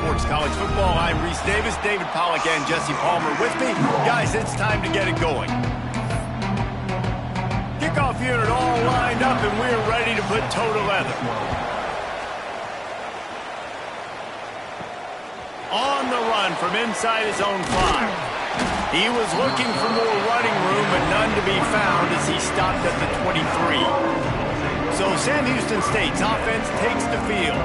Sports College Football. I'm Reese Davis, David Pollack, and Jesse Palmer with me. Guys, it's time to get it going. Kickoff unit all lined up, and we're ready to put toe to leather. On the run from inside his own 5. He was looking for more running room, but none to be found as he stopped at the 23. So Sam Houston State's offense takes the field.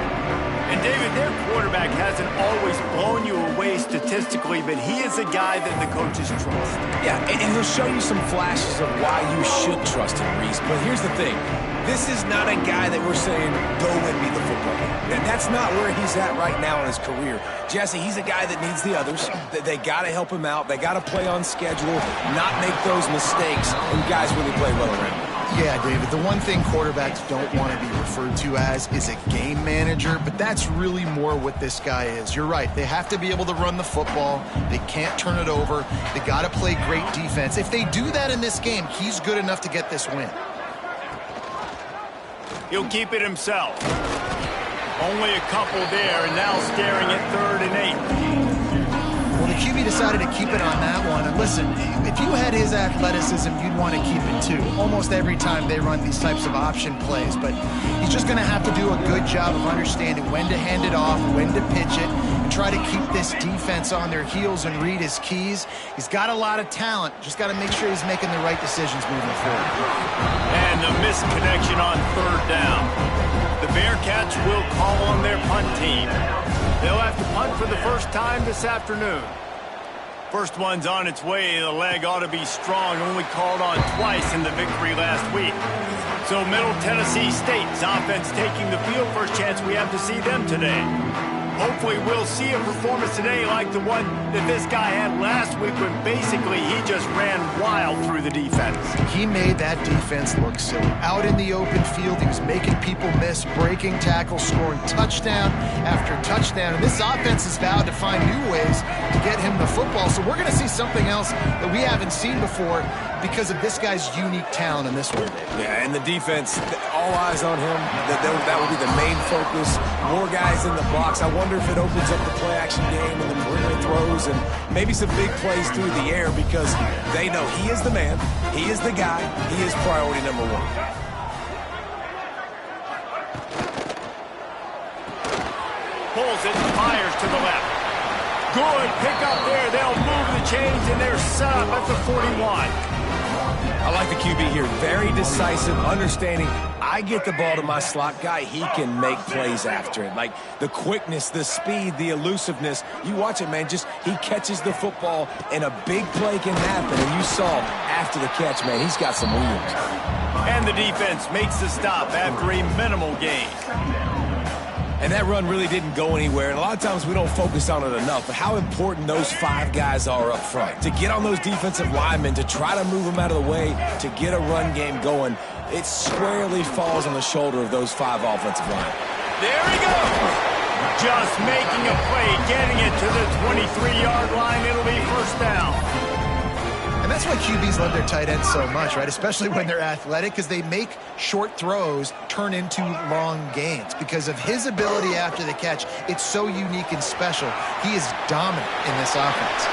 And David, their quarterback hasn't always blown you away statistically, but he is a guy that the coaches trust. Yeah, and he'll show you some flashes of why you should trust him, Reese. But here's the thing. This is not a guy that we're saying, go win me the football game. That's not where he's at right now in his career. Jesse, he's a guy that needs the others. They got to help him out. They got to play on schedule, not make those mistakes, and guys really play well around him. Yeah, David, the one thing quarterbacks don't want to be referred to as is a game manager, but that's really more what this guy is. You're right. They have to be able to run the football. They can't turn it over. They got to play great defense. If they do that in this game, he's good enough to get this win. He'll keep it himself. Only a couple there, and now staring at 3rd and 8. Well, the QB decided to keep it on that one. And listen, if you had his athleticism, you'd want to keep it too. Almost every time they run these types of option plays. But he's just going to have to do a good job of understanding when to hand it off, when to pitch it, and try to keep this defense on their heels and read his keys. He's got a lot of talent. Just got to make sure he's making the right decisions moving forward. And the missed connection on 3rd down. The Bearcats will call on their punt team. They'll have to punt for the first time this afternoon. First one's on its way. The leg ought to be strong. Only called on twice in the victory last week. So Middle Tennessee State's offense taking the field. First chance we have to see them today. Hopefully we'll see a performance today like the one that this guy had last week when basically he just ran wild through the defense. He made that defense look silly. Out in the open field, he was making people miss, breaking tackles, scoring touchdown after touchdown. And this offense has vowed to find new ways to get him the football. So we're going to see something else that we haven't seen before because of this guy's unique talent in this one. Yeah, and the defense, all eyes on him. That will be the main focus. More guys in the box. I wonder if it opens up the play-action game and the perimeter throws and maybe some big plays through the air because they know he is the man, he is the guy, he is priority number 1. Pulls it, fires to the left. Good pick up there. They'll move the chains, and they're set up at the 41. I like the QB here. Very decisive, understanding I get the ball to my slot guy, he can make plays after it. Like the quickness, the speed, the elusiveness. You watch it, man, just he catches the football and a big play can happen. And you saw after the catch, man, he's got some wheels. And the defense makes the stop after a minimal gain. And that run really didn't go anywhere. And a lot of times we don't focus on it enough. But how important those 5 guys are up front. To get on those defensive linemen, to try to move them out of the way, to get a run game going, it squarely falls on the shoulder of those 5 offensive linemen. There he goes. Just making a play, getting it to the 23-yard line. It'll be first down. And that's why QBs love their tight ends so much, right? Especially when they're athletic, because they make short throws turn into long gains. Because of his ability after the catch, it's so unique and special. He is dominant in this offense.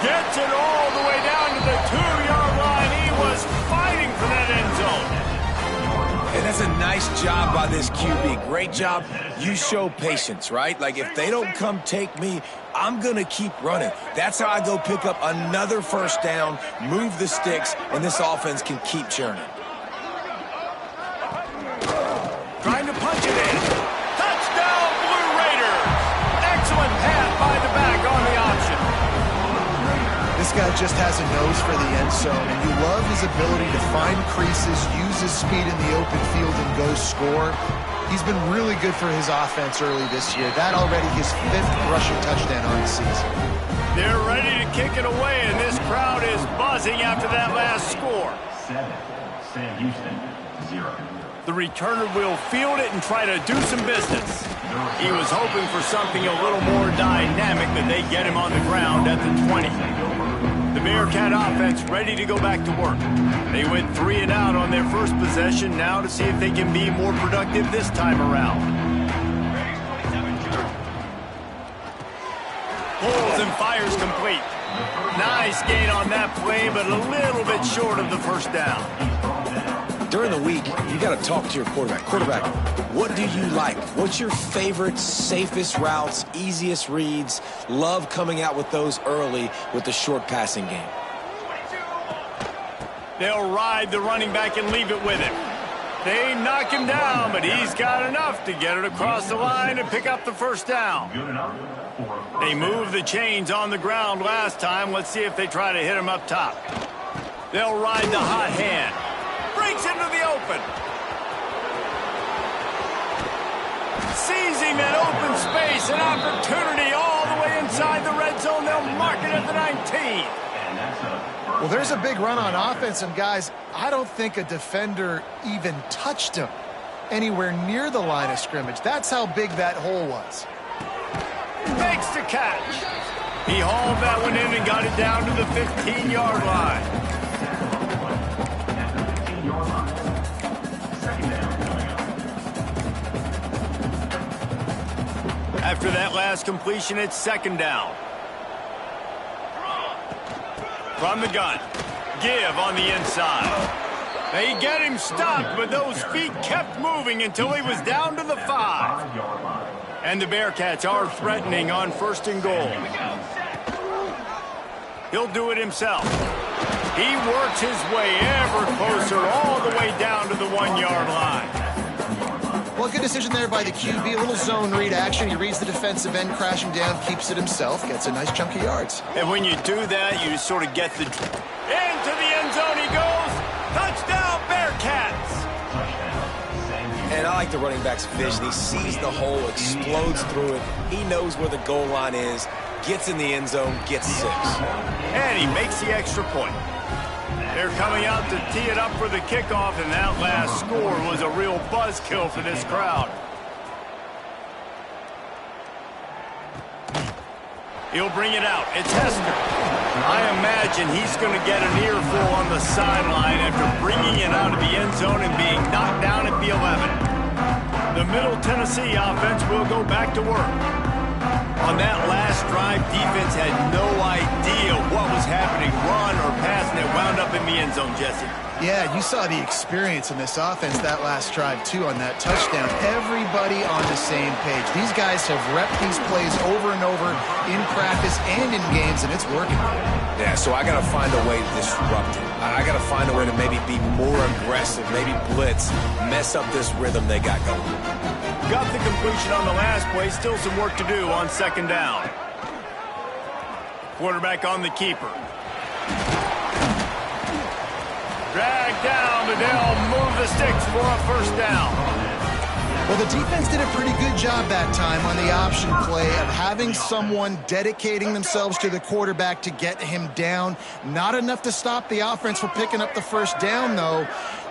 Gets it all the way down to the 2-yard line. He was fighting for that end zone. And that's a nice job by this QB. Great job. You show patience, right? Like if they don't come take me, I'm going to keep running. That's how I go pick up another first down, move the sticks, and this offense can keep churning. Trying to punch it in. Touchdown, Blue Raiders. Excellent pass by the back on the option. This guy just has a nose for the end zone, and you love his ability to find creases, use his speed in the open field, and go score. He's been really good for his offense early this year. That already his 5th rushing touchdown on the season. They're ready to kick it away, and this crowd is buzzing after that last score. 7, Sam Houston, 0. The returner will field it and try to do some business. He was hoping for something a little more dynamic, but they get him on the ground at the 20. The Bearcat offense ready to go back to work. They went 3 and out on their first possession, now to see if they can be more productive this time around. fires complete. Nice gain on that play, but a little bit short of the first down. During the week, you got to talk to your quarterback. Quarterback, what do you like? What's your favorite, safest routes, easiest reads? Love coming out with those early with the short passing game. They'll ride the running back and leave it with him. They knock him down, but he's got enough to get it across the line and pick up the first down. They moved the chains on the ground last time. Let's see if they try to hit him up top. They'll ride the hot hand. Breaks into the open. Sees him in open space. An opportunity all the way inside the red zone. They'll mark it at the 19. Well, there's a big run on offense, and guys, I don't think a defender even touched him anywhere near the line of scrimmage. That's how big that hole was. Makes the catch. He hauled that one in and got it down to the 15-yard line. After that last completion, it's second down. From the gun, give on the inside. They get him stopped, but those feet kept moving until he was down to the 5. And the Bearcats are threatening on first and goal. He'll do it himself. He works his way ever closer all the way down to the 1-yard line. Well, good decision there by the QB. A little zone read action. He reads the defensive end crashing down, keeps it himself, gets a nice chunk of yards. And when you do that, you sort of get the... Into the end zone he goes. Touchdown, Bearcats. And I like the running back's vision. He sees the hole, explodes through it. He knows where the goal line is, gets in the end zone, gets 6. And he makes the extra point. They're coming out to tee it up for the kickoff, and that last score was a real buzzkill for this crowd. He'll bring it out. It's Hester. I imagine he's going to get an earful on the sideline after bringing it out of the end zone and being knocked down at the 11. The Middle Tennessee offense will go back to work. On that last drive, defense had no idea what was happening, run or pass, and it wound up in the end zone, Jesse. Yeah, you saw the experience in this offense that last drive, too, on that touchdown. Everybody on the same page. These guys have repped these plays over and over in practice and in games, and it's working. Yeah, so I got to find a way to disrupt it. I got to find a way to maybe be more aggressive, maybe blitz, mess up this rhythm they got going. Got the completion on the last play. Still some work to do on second down. Quarterback on the keeper. Drag down, but they'll move the sticks for a first down. Well, the defense did a pretty good job that time on the option play of having someone dedicating themselves to the quarterback to get him down. Not enough to stop the offense from picking up the first down, though.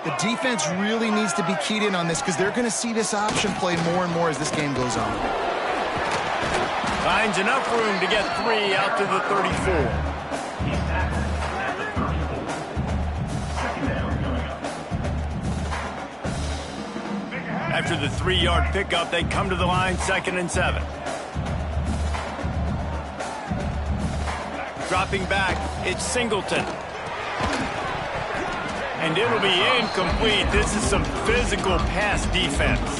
The defense really needs to be keyed in on this because they're going to see this option play more and more as this game goes on. Finds enough room to get 3 out to the 34. After the 3-yard pickup, they come to the line, 2nd and 7. Dropping back, it's Singleton. And it'll be incomplete. This is some physical pass defense.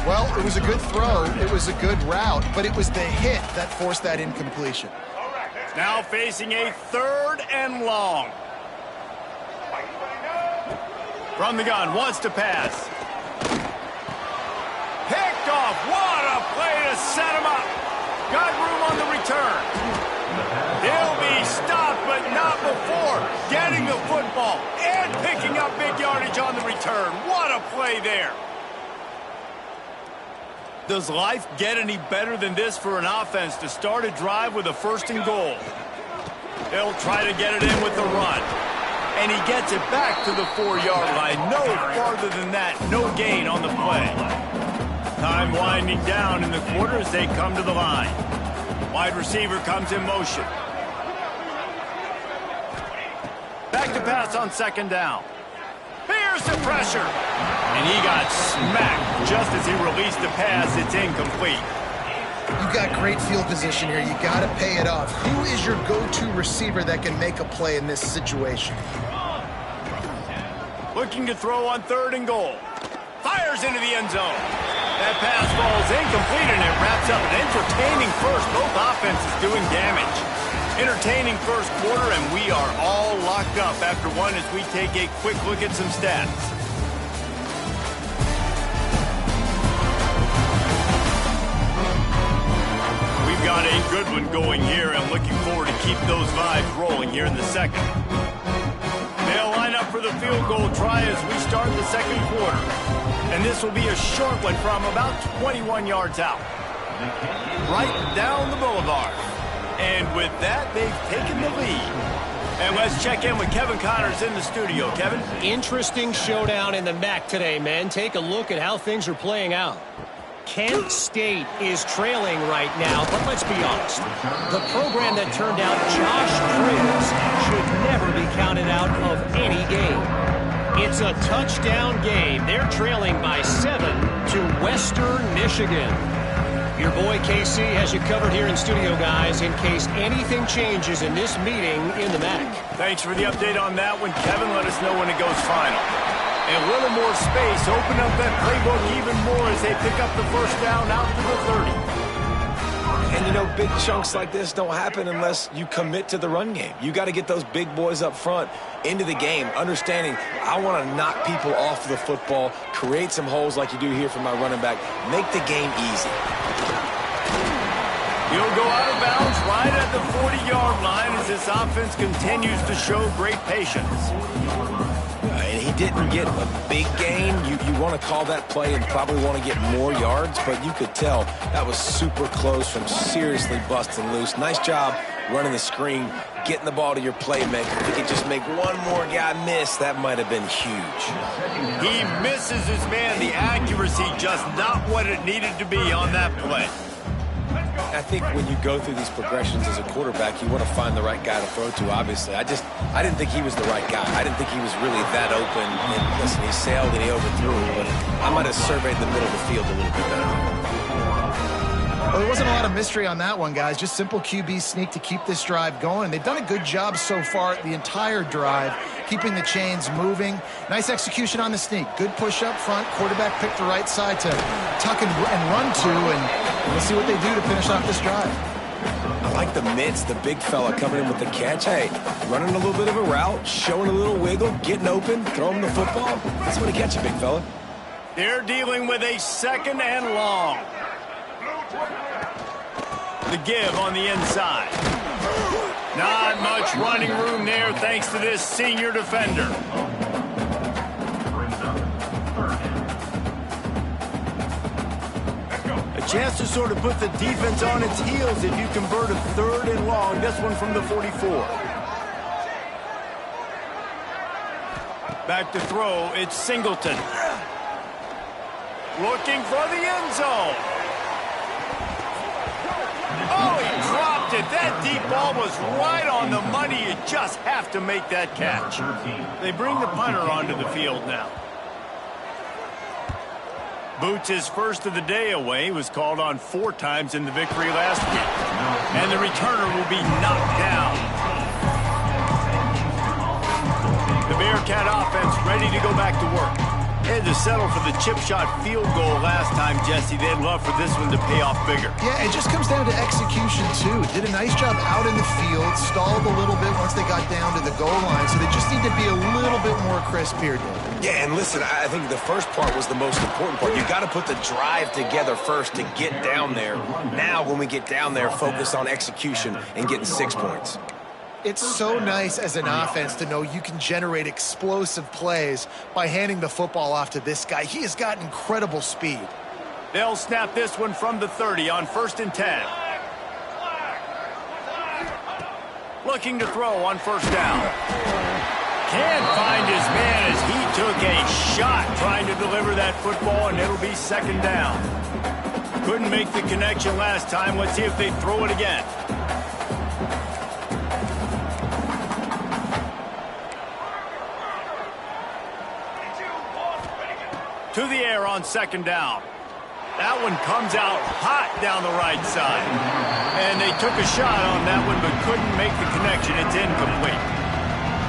Well, it was a good throw. It was a good route, but it was the hit that forced that incompletion. Now facing a 3rd and long. From the gun, wants to pass. Picked off. What a play to set him up. Got room on the return. He'll be stopped, but not before getting the football and picking up big yardage on the return. What a play there. Does life get any better than this for an offense to start a drive with a 1st and goal? They'll try to get it in with the run. And he gets it back to the 4-yard line. No farther than that. No gain on the play. Time winding down in the quarter as they come to the line. Wide receiver comes in motion. Back to pass on 2nd down. Here's the pressure. And he got smacked just as he released the pass. It's incomplete. You you've got great field position here. You got to pay it off. Who is your go-to receiver that can make a play in this situation? Looking to throw on 3rd and goal. Fires into the end zone. That pass falls incomplete, and it wraps up an entertaining first. Both offenses doing damage. Entertaining first quarter, and we are all locked up after one as we take a quick look at some stats. We've got a good one going here. I'm looking forward to keep those vibes rolling here in the second. They'll line up for the field goal try as we start the second quarter. And this will be a short one from about 21 yards out. Right down the boulevard. And with that, they've taken the lead. And let's check in with Kevin Connors in the studio. Kevin? Interesting showdown in the MAC today, men. Take a look at how things are playing out. Kent State is trailing right now, but let's be honest. The program that turned out Josh Cribbs should never be counted out of any game. It's a touchdown game. They're trailing by 7 to Western Michigan. Your boy KC has you covered here in studio, guys, in case anything changes in this meeting in the MAC. Thanks for the update on that one, Kevin. Let us know when it goes final. And a little more space, open up that playbook even more as they pick up the first down out to the 30. And, you know, big chunks like this don't happen unless you commit to the run game. You got to get those big boys up front into the game, understanding I want to knock people off the football, create some holes like you do here for my running back, make the game easy. He'll go out of bounds right at the 40-yard line as this offense continues to show great patience. And he didn't get a big gain. You want to call that play and probably want to get more yards, but you could tell that was super close from seriously busting loose. Nice job running the screen, getting the ball to your playmaker. If he could just make one more guy miss, that might have been huge. He misses his man. The accuracy just not what it needed to be on that play. I think when you go through these progressions as a quarterback, you want to find the right guy to throw to, obviously. I didn't think he was the right guy. I didn't think he was really that open. And listen, he sailed and he overthrew, but I might have surveyed the middle of the field a little bit better. Well, there wasn't a lot of mystery on that one, guys. Just simple QB sneak to keep this drive going. They've done a good job so far the entire drive, keeping the chains moving. Nice execution on the sneak. Good push up front. Quarterback picked the right side to tuck and run to, and we'll see what they do to finish off this drive. I like the mitts, the big fella coming in with the catch. Hey, running a little bit of a route, showing a little wiggle, getting open, throwing the football. That's what he catch you, big fella. They're dealing with a 2nd and long. The give on the inside. Not much running room there thanks to this senior defender. A chance to sort of put the defense on its heels if you convert a 3rd and long. This one from the 44. Back to throw, it's Singleton. Looking for the end zone. Oh, he dropped it. That deep ball was right on the money. You just have to make that catch. They bring the punter onto the field now. Boots his first of the day away. Was called on 4 times in the victory last week. And the returner will be knocked down. The Bearcat offense ready to go back to work. Had to settle for the chip shot field goal last time, Jesse. They'd love for this one to pay off bigger. Yeah, it just comes down to execution, too. Did a nice job out in the field, stalled a little bit once they got down to the goal line, so they just need to be a little bit more crisp here, Dave. Yeah, and listen, I think the first part was the most important part. You got to put the drive together first to get down there. Now, when we get down there, focus on execution and getting 6 points. It's so nice as an offense to know you can generate explosive plays by handing the football off to this guy. He has got incredible speed. They'll snap this one from the 30 on 1st and 10. Looking to throw on 1st down. Can't find his man as he took a shot trying to deliver that football, and it'll be 2nd down. Couldn't make the connection last time. Let's see if they throw it again. To the air on 2nd down. That one comes out hot down the right side. And they took a shot on that one but couldn't make the connection. It's incomplete.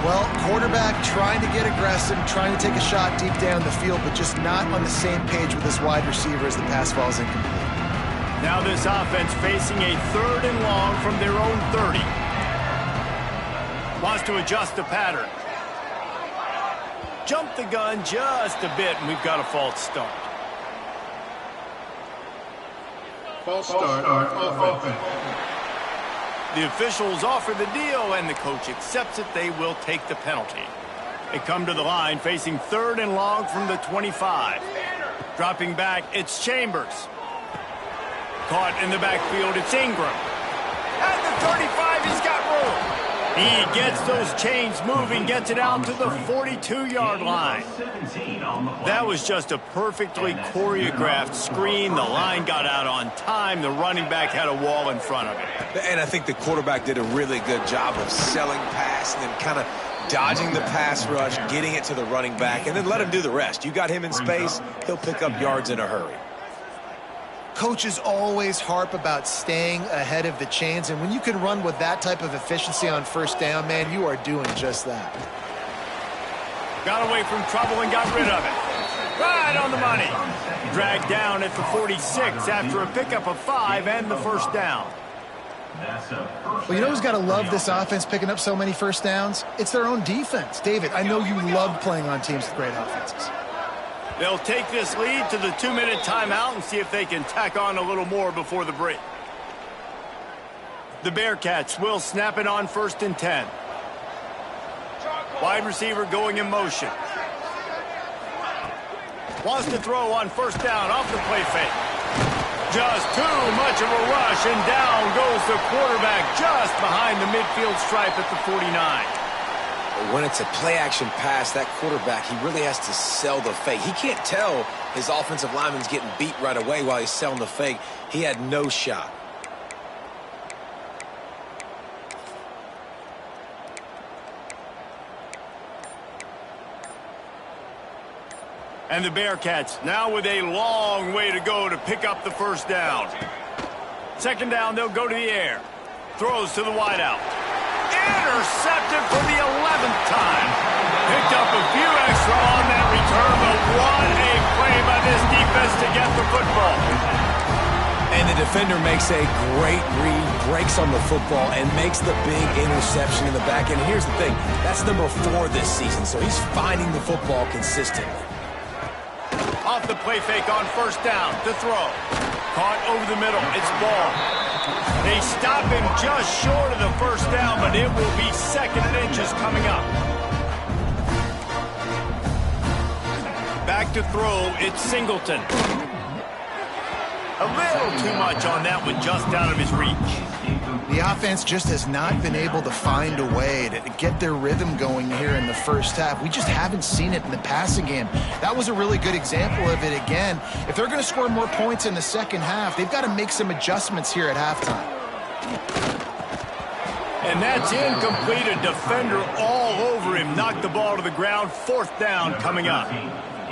Well, quarterback trying to get aggressive, trying to take a shot deep down the field, but just not on the same page with his wide receiver as the pass falls incomplete. Now this offense facing a 3rd and long from their own 30. Wants to adjust the pattern. Jump the gun just a bit, and we've got a false start. False start of offense. The officials offer the deal, and the coach accepts it. They will take the penalty. They come to the line facing 3rd and long from the 25. Dropping back, it's Chambers. Caught in the backfield, it's Ingram. At the 35, he's got room. He gets those chains moving, gets it out to the 42-yard line. That was just a perfectly choreographed screen. The line got out on time. The running back had a wall in front of it. And I think the quarterback did a really good job of selling pass and then kind of dodging the pass rush, getting it to the running back, and then let him do the rest. You got him in space, he'll pick up yards in a hurry. Coaches always harp about staying ahead of the chains, and when you can run with that type of efficiency on 1st down, man, you are doing just that. Got away from trouble and got rid of it. Right on the money. Dragged down at the 46 after a pickup of 5 and the 1st down. Well, you know who's got to love this offense picking up so many 1st downs? It's their own defense. David, I know you love playing on teams with great offenses. They'll take this lead to the 2-minute timeout and see if they can tack on a little more before the break. The Bearcats will snap it on 1st and 10. Wide receiver going in motion. Wants to throw on 1st down off the play fake. Just too much of a rush, and down goes the quarterback just behind the midfield stripe at the 49. When it's a play-action pass, that quarterback, he really has to sell the fake. He can't tell his offensive lineman's getting beat right away while he's selling the fake. He had no shot. And the Bearcats now with a long way to go to pick up the 1st down. 2nd down, they'll go to the air. Throws to the wideout. Intercepted for the 11th time. Picked up a few extra on that return, but what a play by this defense to get the football. And the defender makes a great read, breaks on the football, and makes the big interception in the back end. And here's the thing, that's number 4 this season, so he's finding the football consistently. Off the play fake on 1st down to throw. Caught over the middle. It's ball. They stop him just short of the 1st down, but it will be 2nd and inches coming up. Back to throw. It's Singleton. A little too much on that one, just out of his reach. The offense just has not been able to find a way to get their rhythm going here in the 1st half. We just haven't seen it in the passing game. That was a really good example of it again. If they're going to score more points in the 2nd half, they've got to make some adjustments here at halftime. And that's incomplete. A defender all over him. Knocked the ball to the ground. 4th down coming up.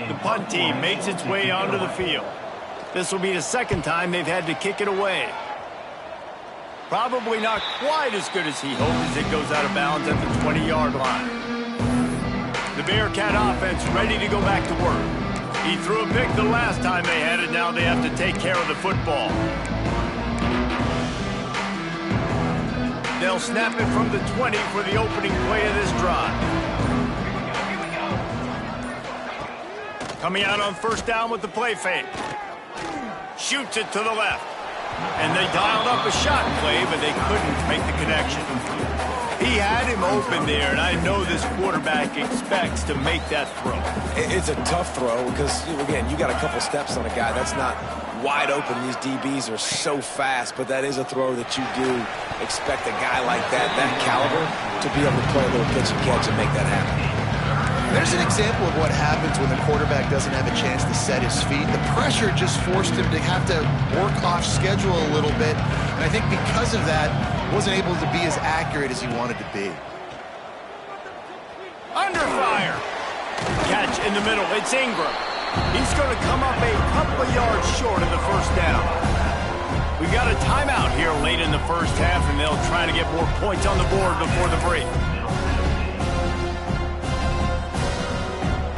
The punt team makes its way onto the field. This will be the 2nd time they've had to kick it away. Probably not quite as good as he hoped as it goes out of bounds at the 20-yard line. The Bearcat offense ready to go back to work. He threw a pick the last time they had it. Now they have to take care of the football. They'll snap it from the 20 for the opening play of this drive. Coming out on 1st down with the play fake. Shoots it to the left. And they dialed up a shot play, but they couldn't make the connection. He had him open there, and I know this quarterback expects to make that throw. It's a tough throw because, again, you got a couple steps on a guy. That's not wide open. These DBs are so fast, but that is a throw that you do expect a guy like that caliber, to be able to play a little pitch and catch and make that happen. There's an example of what happens when the quarterback doesn't have a chance to set his feet. The pressure just forced him to have to work off schedule a little bit. And I think because of that, wasn't able to be as accurate as he wanted to be. Under fire. Catch in the middle. It's Ingram. He's going to come up a couple of yards short of the first down. We got a timeout here late in the first half, and they'll try to get more points on the board before the break.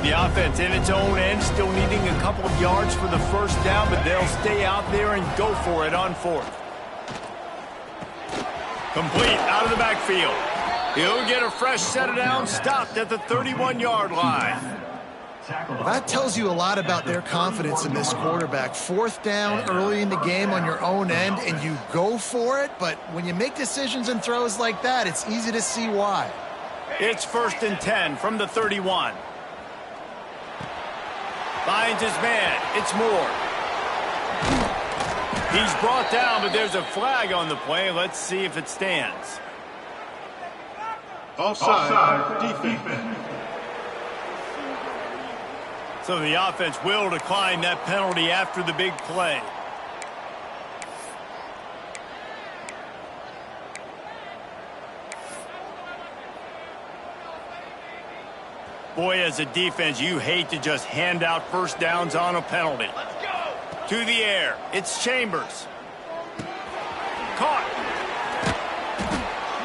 The offense in its own end, still needing a couple of yards for the first down, but they'll stay out there and go for it on fourth. Complete out of the backfield. He'll get a fresh set of downs, stopped at the 31-yard line. Well, that tells you a lot about their confidence in this quarterback. Fourth down early in the game on your own end, and you go for it, but when you make decisions and throws like that, it's easy to see why. It's 1st and 10 from the 31. Finds his man. It's Moore. He's brought down, but there's a flag on the play. Let's see if it stands. Offside, defense. So the offense will decline that penalty after the big play. Boy, as a defense, you hate to just hand out first downs on a penalty. Let's go! To the air. It's Chambers. Caught.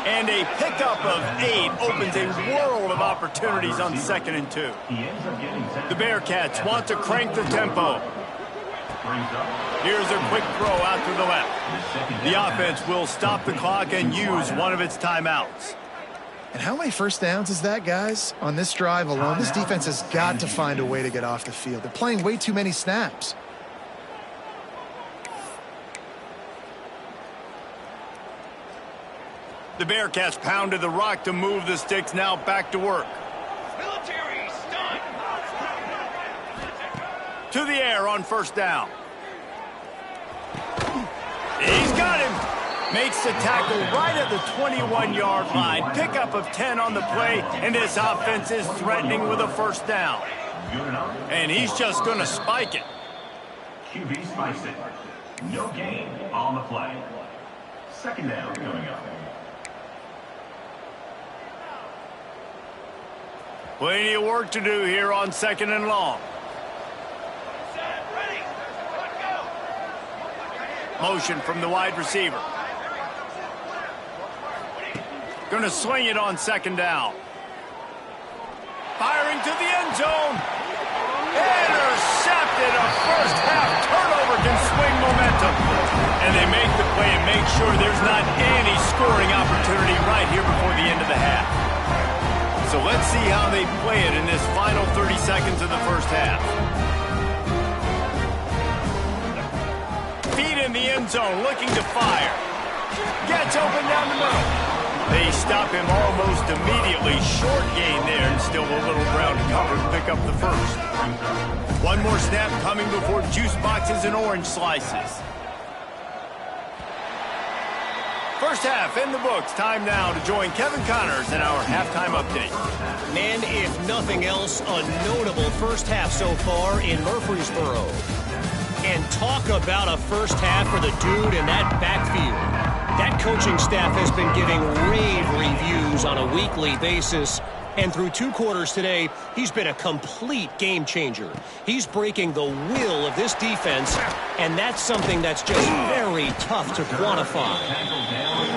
And a pickup of 8 opens a world of opportunities on 2nd and 2. The Bearcats want to crank the tempo. Here's a quick throw out to the left. The offense will stop the clock and use one of its timeouts. And how many first downs is that, guys? On this drive alone, this defense has got to find a way to get off the field. They're playing way too many snaps. The Bearcats pounded the rock to move the sticks, now back to work. Military stunt. To the air on first down. He's got him. Makes the tackle right at the 21-yard line. Pickup of 10 on the play, and this offense is threatening with a first down. And he's just going to spike it. QB spikes it. No gain on the play. 2nd down coming up. Plenty of work to do here on 2nd and long. Motion from the wide receiver. Going to swing it on 2nd down. Firing to the end zone. Intercepted. A first half turnover can swing momentum. And they make the play and make sure there's not any scoring opportunity right here before the end of the half. So let's see how they play it in this final 30 seconds of the first half. Feet in the end zone, looking to fire. Gets open down the middle. They stop him almost immediately. Short gain there, and still a little ground covered. Pick up the first. One more snap coming before juice boxes and orange slices. First half in the books. Time now to join Kevin Connors in our halftime update. Man, if nothing else, a notable first half so far in Murfreesboro. And talk about a first half for the dude in that backfield. That coaching staff has been giving rave reviews on a weekly basis. And through 2 quarters today, he's been a complete game changer. He's breaking the will of this defense, and that's something that's just very tough to quantify.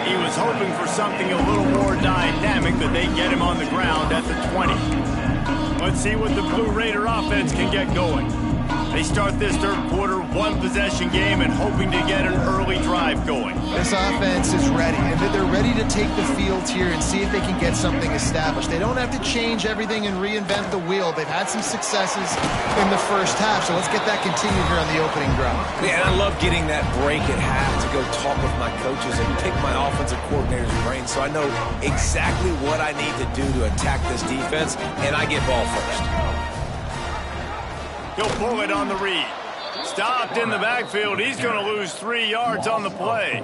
He was hoping for something a little more dynamic, but they get him on the ground at the 20. Let's see what the Blue Raider offense can get going. They start this third quarter, 1-possession game, and hoping to get an early drive going. This offense is ready, and they're ready to take the field here and see if they can get something established. They don't have to change everything and reinvent the wheel. They've had some successes in the first half, so let's get that continued here on the opening drive. Yeah, and I love getting that break at half to go talk with my coaches and pick my offensive coordinator's brain so I know exactly what I need to do to attack this defense, and I get ball first. He'll pull it on the read. Stopped in the backfield. He's going to lose 3 yards on the play.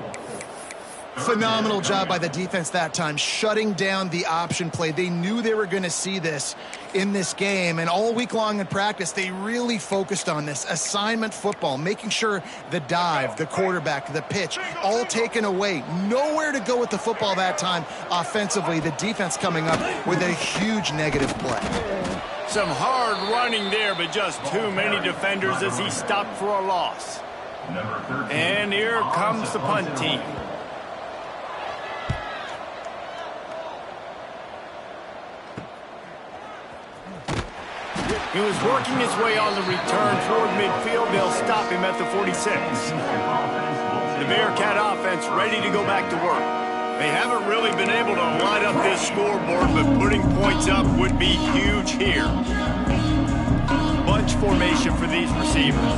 Phenomenal job by the defense that time, shutting down the option play. They knew they were going to see this in this game, and all week long in practice, they really focused on this assignment football, making sure the dive, the quarterback, the pitch, all taken away. Nowhere to go with the football that time offensively. The defense coming up with a huge negative play. Some hard running there, but just too many defenders as he stopped for a loss. And here comes the punt team. He was working his way on the return toward midfield. They'll stop him at the 46. The Bearcat offense ready to go back to work. They haven't really been able to light up this scoreboard, but putting points up would be huge here. Bunch formation for these receivers.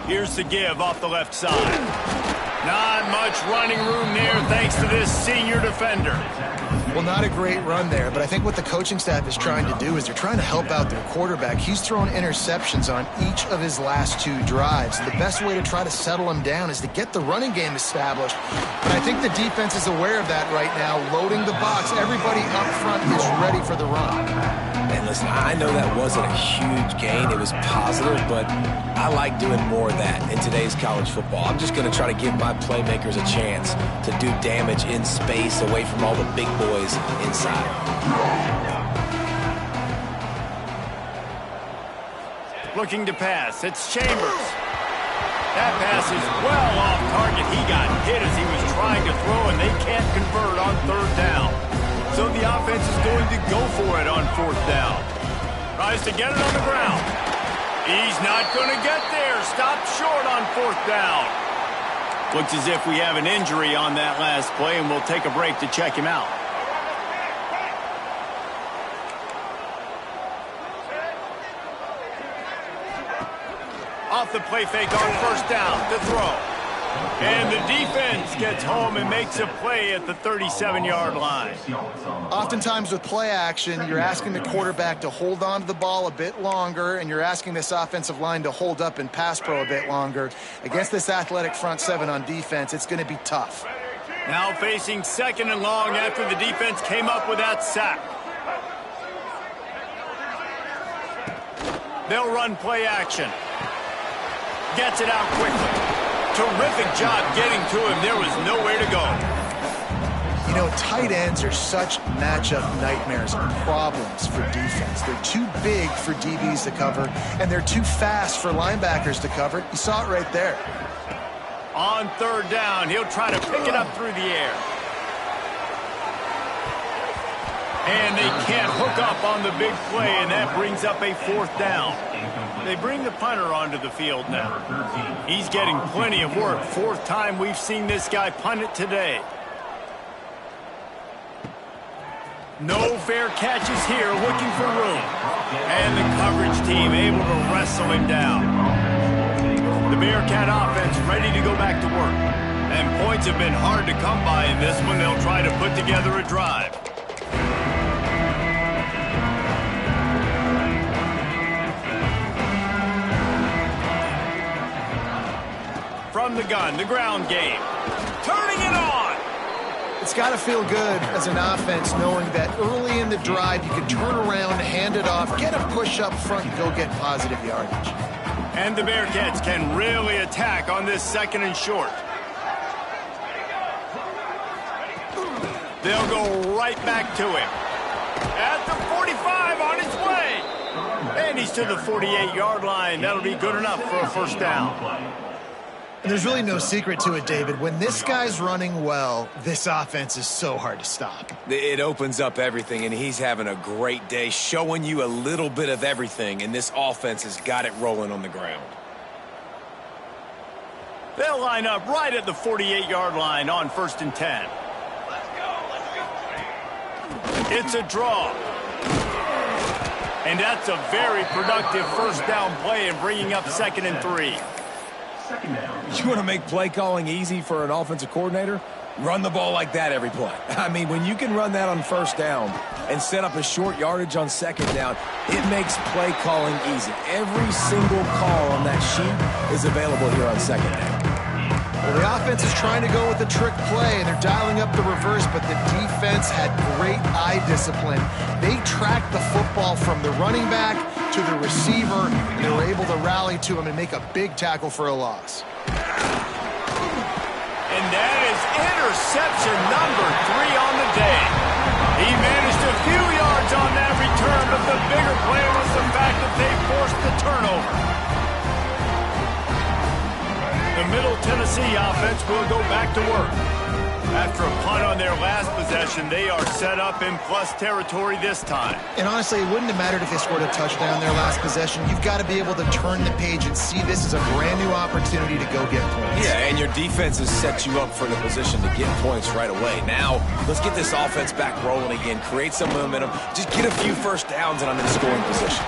Here's the give off the left side. Not much running room there thanks to this senior defender. Well, not a great run there, but I think what the coaching staff is trying to do is they're trying to help out their quarterback. He's thrown interceptions on each of his last 2 drives. The best way to try to settle him down is to get the running game established. And I think the defense is aware of that right now, loading the box. Everybody up front is ready for the run. And listen, I know that wasn't a huge gain. It was positive, but I like doing more of that in today's college football. I'm just going to try to give my playmakers a chance to do damage in space away from all the big boys inside. Looking to pass. It's Chambers. That pass is well off target. He got hit as he was trying to throw, and they can't convert on 3rd down. So the offense is going to go for it on 4th down. Tries to get it on the ground. He's not going to get there. Stopped short on 4th down. Looks as if we have an injury on that last play, and we'll take a break to check him out. Off the play fake on 1st down to throw. And the defense gets home and makes a play at the 37-yard line. Oftentimes with play action, you're asking the quarterback to hold on to the ball a bit longer, and you're asking this offensive line to hold up in pass pro a bit longer. Against this athletic front 7 on defense, it's going to be tough. Now facing 2nd and long after the defense came up with that sack. They'll run play action. Gets it out quickly. Terrific job getting to him. There was nowhere to go. You know, tight ends are such matchup nightmares and problems for defense. They're too big for DBs to cover, and they're too fast for linebackers to cover. You saw it right there. On 3rd down, he'll try to pick it up through the air. And they can't hook up on the big play, and that brings up a 4th down. They bring the punter onto the field now. He's getting plenty of work. 4th time we've seen this guy punt it today. No fair catches here, looking for room. And the coverage team able to wrestle him down. The Bearcat offense ready to go back to work. And points have been hard to come by in this one. They'll try to put together a drive. From the gun, the ground game. Turning it on! It's got to feel good as an offense knowing that early in the drive you can turn around, hand it off, get a push up front, and go get positive yardage. And the Bearcats can really attack on this 2nd and short. They'll go right back to him. At the 45 on his way. And he's to the 48-yard line. That'll be good enough for a 1st down. And there's really no secret to it, David. When this guy's running well, this offense is so hard to stop. It opens up everything, and he's having a great day, showing you a little bit of everything, and this offense has got it rolling on the ground. They'll line up right at the 48-yard line on 1st and 10. It's a draw. And that's a very productive 1st down play and bringing up 2nd and 3. You want to make play calling easy for an offensive coordinator? Run the ball like that every play. I mean, when you can run that on 1st down and set up a short yardage on 2nd down, it makes play calling easy. Every single call on that sheet is available here on 2nd down. Well, the offense is trying to go with the trick play, and they're dialing up the reverse, but the defense had great eye discipline. They tracked the football from the running back to the receiver, and they were able to rally to him and make a big tackle for a loss. And that is interception number 3 on the day. He managed a few yards on that return, but the bigger play was the fact that they forced the turnover. The Middle Tennessee offense will go back to work. After a punt on their last possession, they are set up in plus territory this time. And honestly, it wouldn't have mattered if they scored a touchdown their last possession. You've got to be able to turn the page and see this as a brand new opportunity to go get points. Yeah, and your defense has set you up for the position to get points right away. Now, let's get this offense back rolling again, create some momentum, just get a few first downs, and I'm in scoring position.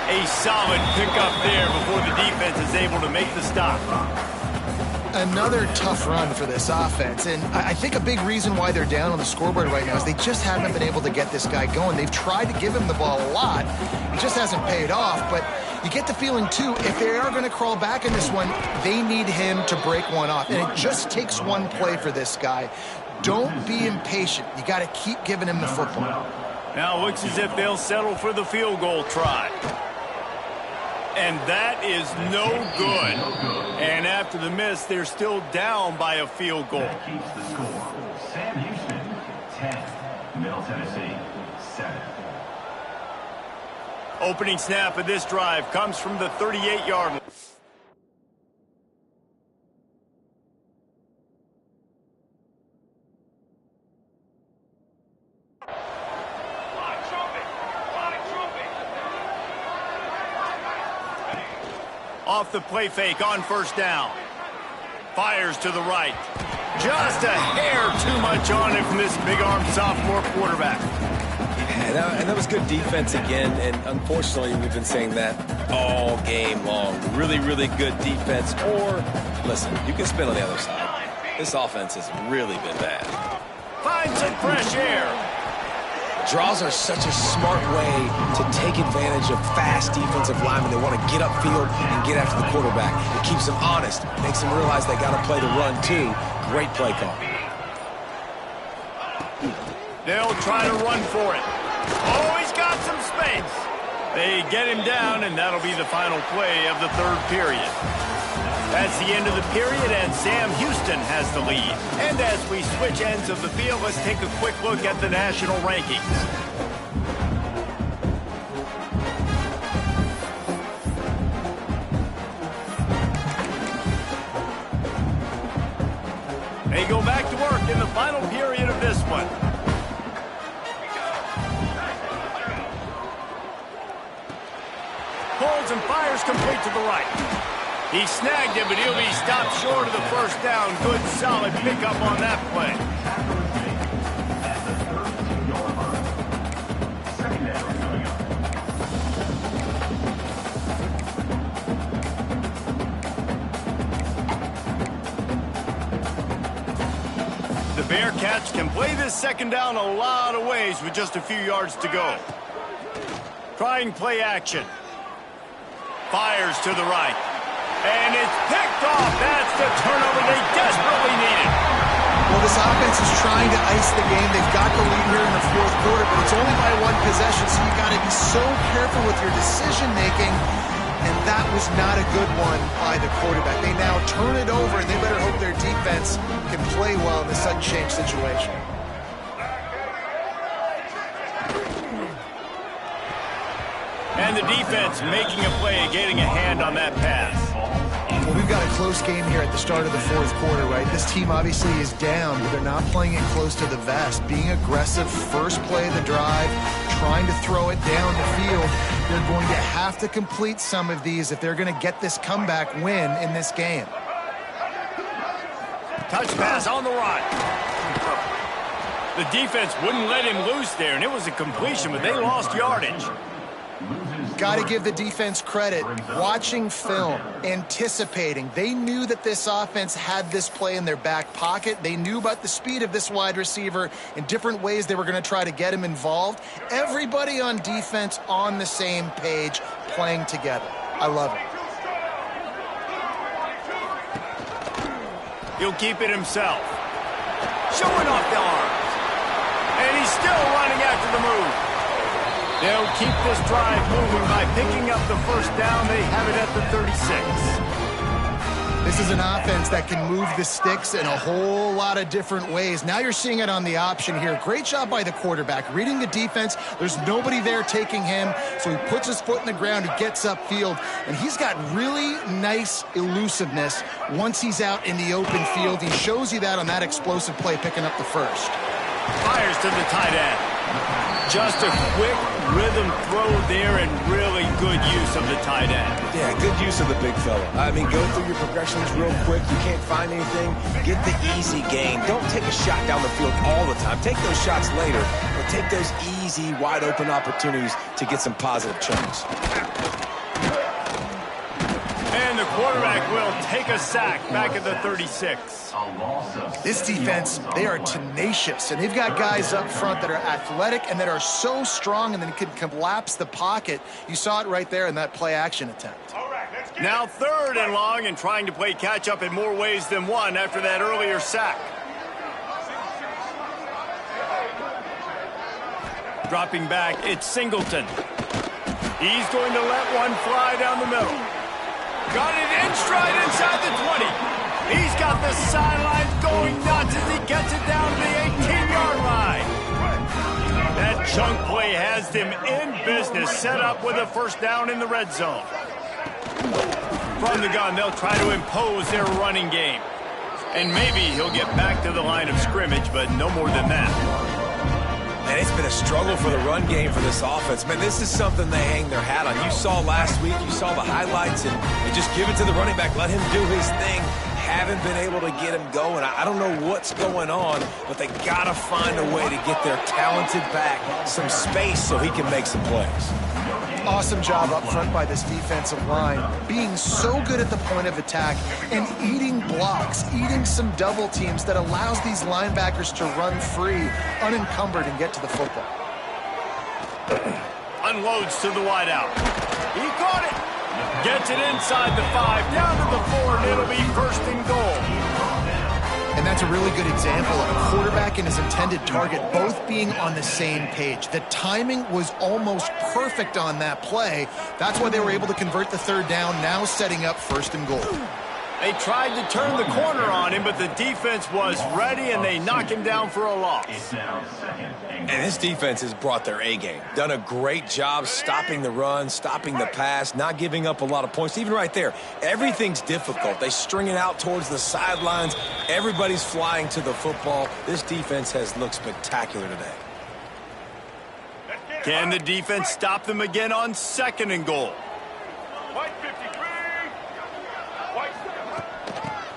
A solid pickup there before the defense is able to make the stop. Another tough run for this offense, and I think a big reason why they're down on the scoreboard right now is they just haven't been able to get this guy going. They've tried to give him the ball a lot. It just hasn't paid off, but you get the feeling, too, if they are going to crawl back in this one, they need him to break one off, and it just takes one play for this guy. Don't be impatient. You got to keep giving him the football. Now it looks as if they'll settle for the field goal try. And that is no good. And after the miss, they're still down by a field goal. That keeps the score. Sam Houston, 10. Middle Tennessee, 7. Opening snap of this drive comes from the 38-yard line. Off the play fake on first down. Fires to the right. Just a hair too much on it from this big-arm sophomore quarterback. And that was good defense again, and unfortunately we've been saying that all game long. Really, really good defense, or, listen, you can spin on the other side. This offense has really been bad. Finds some fresh air. Draws are such a smart way to take advantage of fast defensive linemen. They want to get upfield and get after the quarterback. It keeps them honest, makes them realize they got to play the run too. Great play call. They'll try to run for it. Oh, he's got some space. They get him down, and that'll be the final play of the third period. That's the end of the period, and Sam Houston has the lead. And as we switch ends of the field, let's take a quick look at the national rankings. They go back to work in the final period of this one. Pulls and fires complete to the right. He snagged it, but he'll be stopped short of the first down. Good, solid pickup on that play. The Bearcats can play this second down a lot of ways with just a few yards to go. Trying play action. Fires to the right. And it's picked off. That's the turnover they desperately needed. Well, this offense is trying to ice the game. They've got the lead here in the fourth quarter, but it's only by one possession, so you've got to be so careful with your decision-making, and that was not a good one by the quarterback. They now turn it over, and they better hope their defense can play well in the sudden change situation. And the defense making a play and getting a hand on that pass. Well, we've got a close game here at the start of the fourth quarter, right? This team obviously is down, but they're not playing it close to the vest. Being aggressive, first play of the drive, trying to throw it down the field. They're going to have to complete some of these if they're going to get this comeback win in this game. Touch pass on the run. The defense wouldn't let him loose there, and it was a completion, but they lost yardage. Got to give the defense credit. Watching film, anticipating. They knew that this offense had this play in their back pocket. They knew about the speed of this wide receiver and different ways they were going to try to get him involved. Everybody on defense on the same page, playing together. I love it. He'll keep it himself. Showing off the arms. And he's still running after the move. They'll keep this drive moving by picking up the first down. They have it at the 36. This is an offense that can move the sticks in a whole lot of different ways. Now you're seeing it on the option here. Great job by the quarterback. Reading the defense, there's nobody there taking him, so he puts his foot in the ground, he gets upfield, and he's got really nice elusiveness once he's out in the open field. He shows you that on that explosive play, picking up the first. Fires to the tight end. Just a quick rhythm throw there and really good use of the tight end. Yeah, good use of the big fella. I mean, go through your progressions real quick. You can't find anything. Get the easy gain. Don't take a shot down the field all the time. Take those shots later, but take those easy, wide-open opportunities to get some positive chunks. And the quarterback will take a sack back at the 36. This defense, they are tenacious, and they've got guys up front that are athletic and that are so strong and then can collapse the pocket. You saw it right there in that play-action attempt. Now 3rd and long and trying to play catch-up in more ways than one after that earlier sack. Dropping back, it's Singleton. He's going to let one fly down the middle. Got it in stride inside the 20. He's got the sidelines going nuts as he gets it down to the 18-yard line. That chunk play has them in business, set up with a first down in the red zone. From the gun, they'll try to impose their running game. And maybe he'll get back to the line of scrimmage, but no more than that. And it's been a struggle for the run game for this offense. Man, this is something they hang their hat on. You saw last week, you saw the highlights, and just give it to the running back. Let him do his thing. Haven't been able to get him going. I don't know what's going on, but they got to find a way to get their talented back some space so he can make some plays. Awesome job up front by this defensive line, being so good at the point of attack and eating blocks, eating some double teams that allows these linebackers to run free, unencumbered, and get to the football. Unloads to the wideout. He caught it. Gets it inside the 5, down to the 4, and it'll be 1st and goal. And that's a really good example of a quarterback and his intended target both being on the same page. The timing was almost perfect on that play. That's why they were able to convert the 3rd down, now setting up 1st and goal. They tried to turn the corner on him, but the defense was ready, and they knock him down for a loss. And this defense has brought their A-game. Done a great job stopping the run, stopping the pass, not giving up a lot of points. Even right there, everything's difficult. They string it out towards the sidelines. Everybody's flying to the football. This defense has looked spectacular today. Can the defense stop them again on 2nd and goal?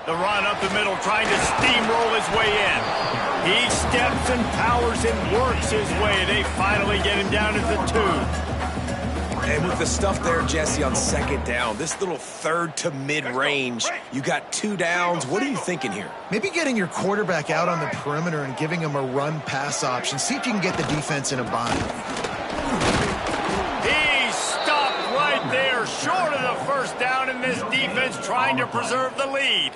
The run up the middle, trying to steamroll his way in. He steps and powers and works his way. They finally get him down at the 2. And with the stuff there, Jesse, on 2nd down, this little 3rd to mid-range, you got 2 downs. What are you thinking here? Maybe getting your quarterback out on the perimeter and giving him a run-pass option. See if you can get the defense in a bind. He stopped right there, short of the 1st down, and this defense trying to preserve the lead.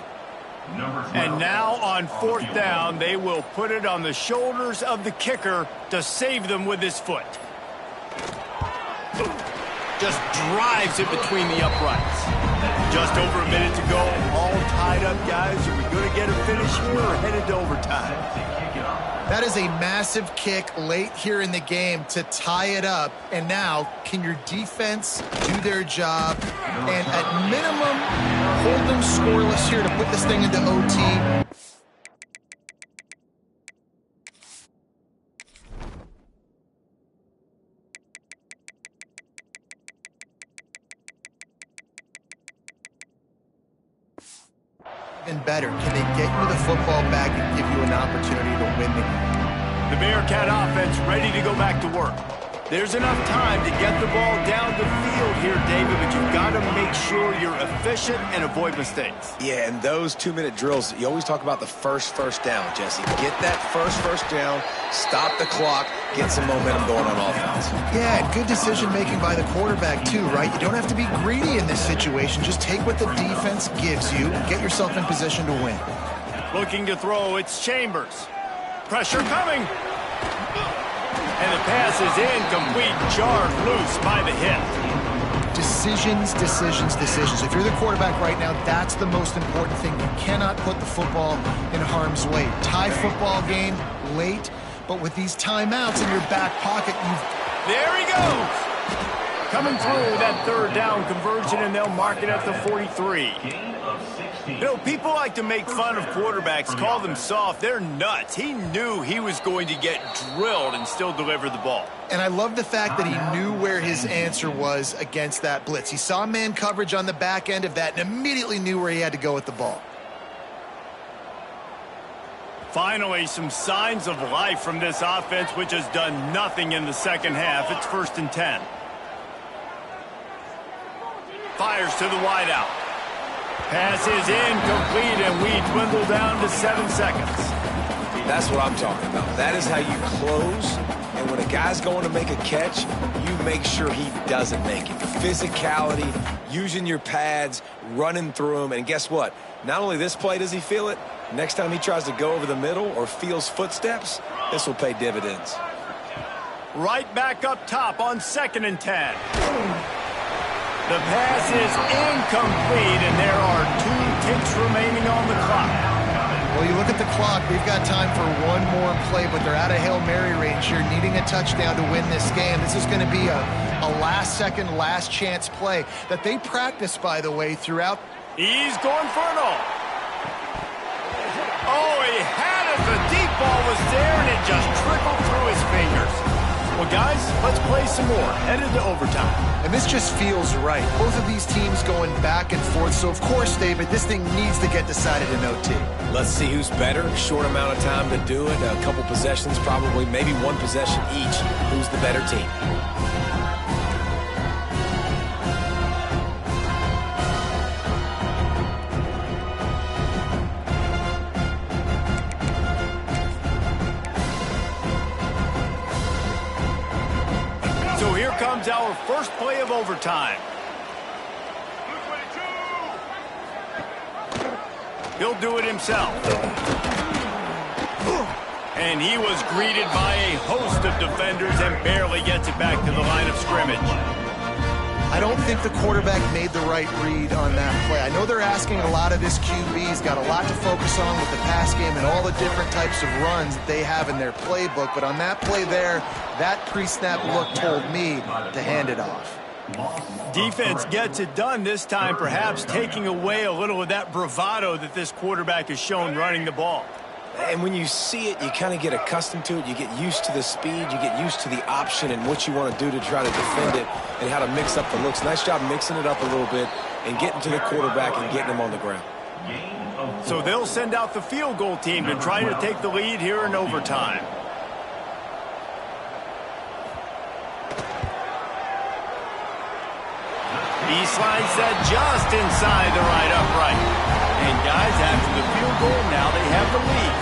And now on 4th down, they will put it on the shoulders of the kicker to save them with his foot. Just drives it between the uprights. Just over a minute to go. All tied up, guys. Are we going to get a finish here or headed to overtime? That is a massive kick late here in the game to tie it up. And now, can your defense do their job and at minimum hold them scoreless here to put this thing into OT? Even better, can they get you the football back and give you an opportunity to win the game? The Bearcat offense ready to go back to work. There's enough time to get the ball down the field here, David, but you've got to make sure you're efficient and avoid mistakes. Yeah, and those 2-minute drills, you always talk about the first down, Jesse. Get that first down, stop the clock, get some momentum going on offense. Yeah, and good decision-making by the quarterback, too, right? You don't have to be greedy in this situation. Just take what the defense gives you, get yourself in position to win. Looking to throw, it's Chambers. Pressure coming. And the pass is incomplete, jarred loose by the hit. Decisions, decisions, decisions. If you're the quarterback right now, that's the most important thing. You cannot put the football in harm's way. Tie football game late, but with these timeouts in your back pocket, There he goes. Coming through that third down conversion, and they'll mark it at the 43. You know, people like to make fun of quarterbacks, call them soft. They're nuts. He knew he was going to get drilled and still deliver the ball. And I love the fact that he knew where his answer was against that blitz. He saw man coverage on the back end of that and immediately knew where he had to go with the ball. Finally, some signs of life from this offense, which has done nothing in the second half. It's 1st and 10. Fires to the wideout. Pass is incomplete, and we dwindle down to 7 seconds. That's what I'm talking about. That is how you close. And when a guy's going to make a catch, you make sure he doesn't make it. Physicality, using your pads, running through them. And guess what? Not only this play does he feel it, next time he tries to go over the middle or feels footsteps, this will pay dividends. Right back up top on 2nd and 10. The pass is incomplete, and there are 2 ticks remaining on the clock. Well, you look at the clock, we've got time for one more play, but they're out of Hail Mary range here, needing a touchdown to win this game. This is going to be a last-second, last-chance play that they practice, by the way, throughout. He's going for it all. Oh, he had it. The deep ball was there, and it just trickled through his fingers. Well, guys, let's play some more. Headed to overtime. And this just feels right. Both of these teams going back and forth. So, of course, David, this thing needs to get decided in OT. Let's see who's better. Short amount of time to do it. A couple possessions, probably maybe one possession each. Who's the better team? So here comes our first play of overtime. He'll do it himself. And he was greeted by a host of defenders and barely gets it back to the line of scrimmage. I don't think the quarterback made the right read on that play. I know they're asking a lot of this QB. He's got a lot to focus on with the pass game and all the different types of runs that they have in their playbook. But on that play there, that pre-snap look told me to hand it off. Defense gets it done this time, perhaps taking away a little of that bravado that this quarterback has shown running the ball. And when you see it, you kind of get accustomed to it. You get used to the speed. You get used to the option and what you want to do to try to defend it and how to mix up the looks. Nice job mixing it up a little bit and getting to the quarterback and getting him on the ground. So they'll send out the field goal team to try to take the lead here in overtime. He slides that just inside the right upright. And guys, after the field goal, now they have the lead.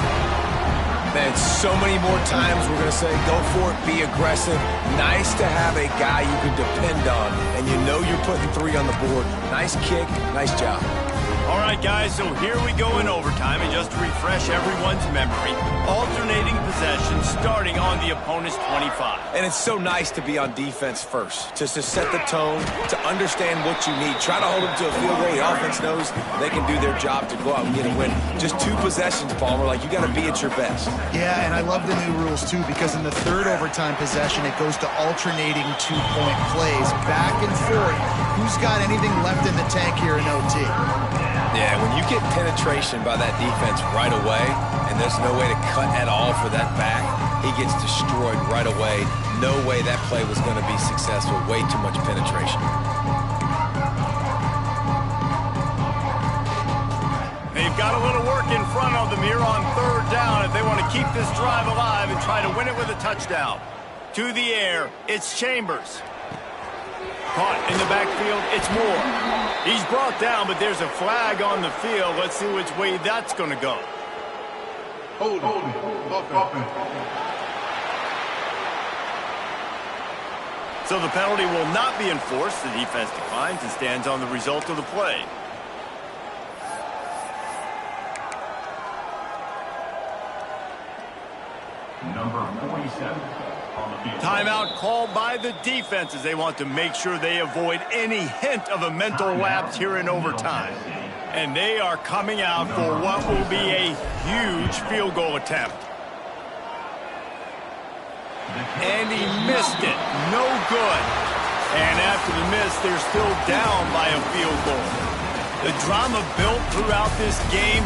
Man, so many more times we're going to say, go for it, be aggressive. Nice to have a guy you can depend on, and you know you're putting 3 on the board. Nice kick, nice job. All right, guys, so here we go in overtime, and just to refresh everyone's memory, alternating possessions starting on the opponent's 25. And it's so nice to be on defense first, just to set the tone, to understand what you need. Try to hold them to a field goal. The offense knows they can do their job to go out and get a win. Just 2 possessions, Palmer, like you got to be at your best. Yeah, and I love the new rules, too, because in the third overtime possession, it goes to alternating 2-point plays, back and forth. Who's got anything left in the tank here in OT? Yeah, when you get penetration by that defense right away, and there's no way to cut at all for that back, he gets destroyed right away. No way that play was going to be successful. Way too much penetration. They've got a little work in front of them here on 3rd down if they want to keep this drive alive and try to win it with a touchdown. To the air, it's Chambers. Caught in the backfield, it's Moore. He's brought down, but there's a flag on the field. Let's see which way that's going to go. Hold it. So the penalty will not be enforced. The defense declines and stands on the result of the play. Number 47 on the field. Timeout called by the defenses. They want to make sure they avoid any hint of a mental lapse here in overtime. And they are coming out for what will be a huge field goal attempt. And he missed it. No good. And after the miss, they're still down by a field goal. The drama built throughout this game.